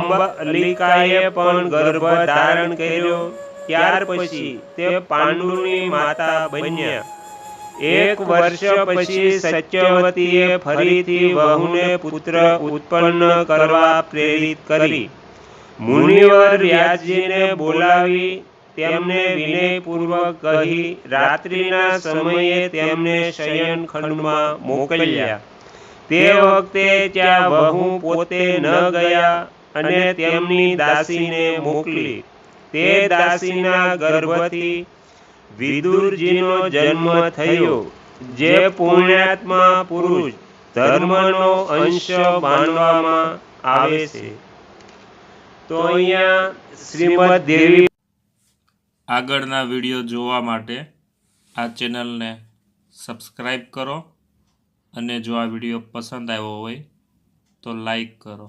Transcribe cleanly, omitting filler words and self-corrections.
અંબલિકાએ પણ ગર્ભ ધારણ કર્યો। ત્યાર પછી તે પાંડુની માતા બન્યા। 1 વર્ષ પછી સત્યવતીએ ફરીથી વહુને પુત્ર ઉત્પન્ન કરવા પ્રેરિત કરી। મુનિવર વ્યાસજીને બોલાવી તેમને વિનયપૂર્વક કહી રાત્રિના સમયે તેમને શયનખંડમાં મોકલ્યા। તે વખતે ત્યાં વહુ પોતે ન ગયા અને તેમની દાસીને મોકલી। તે દાસીના ગર્ભથી વિદુરજીનો જન્મ થયો, જે પુણ્યાત્મા પુરુષ ધર્મનો અંશ માનવામાં આવે છે। તો અહીંયા શ્રીમદ દેવી આગળના વિડીયો જોવા માટે આ ચેનલને સબસ્ક્રાઈબ કરો અને જો આ વિડીયો પસંદ આવ્યો હોય તો લાઈક કરો।